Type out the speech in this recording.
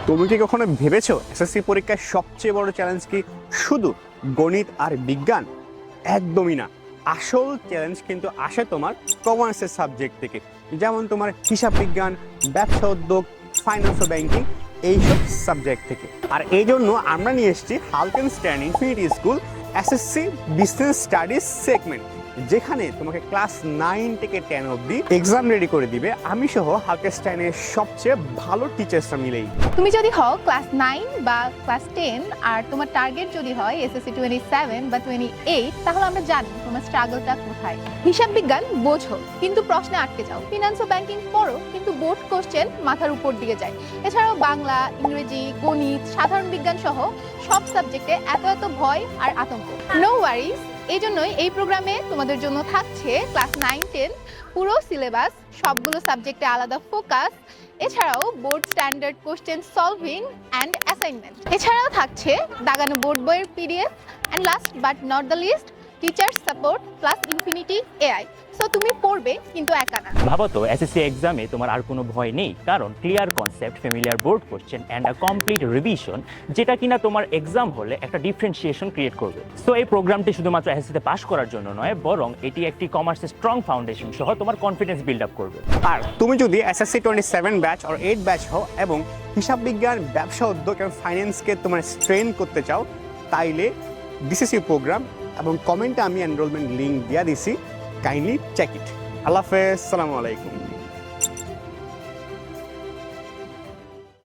তুমি কি কখনো ভেবেছো এসএসসি পরীক্ষার সবচেয়ে বড় চ্যালেঞ্জ কি শুধু গণিত আর বিজ্ঞান? একদমই না। আসল চ্যালেঞ্জ কিন্তু আসে তোমার কমার্সের সাবজেক্ট থেকে, যেমন তোমার হিসাব বিজ্ঞান, ব্যবসা উদ্যোগ, ফাইন্যান্স ও ব্যাংকিং, এইসব সাবজেক্ট থেকে। আর এই জন্য আমরা নিয়ে এসেছি হালকেনস্টাইন infinity school SSC business studies segment, যেখানে তোমাকে ক্লাস 9 থেকে 10 অবধি এক্সাম রেডি করে দিবে আমি সহ হালকেনস্টাইনের সবচেয়ে ভালো টিচার্সরা মিলেই। তুমি যদি হও ক্লাস 9 বা ক্লাস 10 আর তোমার টার্গেট যদি হয় এসএসসি 27 বা 28, তাহলে আমরা জানি তোমার স্ট্রাগলটা কোথায়। হিসাব বিজ্ঞান বোঝো কিন্তু প্রশ্নে আটকে যাও, ফিনান্স ও ব্যাংকিং পড়ো কিন্তু বোর্ড কোশ্চেন মাথার উপর দিকে যায়। এছাড়াও বাংলা, ইংরেজি, গণিত, সাধারণ বিজ্ঞান সহ সব সাবজেক্টে এত ভয় আর আতঙ্ক। নো ওয়ারিজ, এই জন্যই এই প্রোগ্রামে তোমাদের জন্য থাকছে ক্লাস 9-10 পুরো সিলেবাস, সবগুলো সাবজেক্টে আলাদা ফোকাস, এছাড়াও board standard question solving and assignment. এছাড়াও থাকছে দাগানো বোর্ড বইয়ের PDF and last but not the least teacher support plus infinity AI. So তুমি পড়বে কিন্তু একা না। ভাবো তো এসএসসি এক্সামে তোমার আর কোনো ভয় নেই, কারণ clear concept, familiar board question and a complete revision, যেটা কিনা তোমার এক্সাম হলে একটা ডিফারেন্সিয়েশন ক্রিয়েট করবে। সো এই প্রোগ্রামটি শুধুমাত্র এসএসসিতে পাস করার জন্য নয়, বরং এটি একটি কমার্সের স্ট্রং ফাউন্ডেশন সহ তোমার কনফিডেন্স বিল্ড আপ করবে। আর তুমি যদি এসএসসি 27 ব্যাচ আর 8 ব্যাচ হও এবং হিসাব বিজ্ঞান, ব্যবসা উদ্যোগ এবং ফাইন্যান্সকে তোমার স্ট্রেন করতে চাও, তাইলে দিস ইজ ইউর প্রোগ্রাম। এবং কমেন্টে আমি এনরোলমেন্ট লিঙ্ক দিয়ে দিছি, কাইন্ডলি চেক ইট। আল্লাহ হাফেজ, আসসালামু আলাইকুম।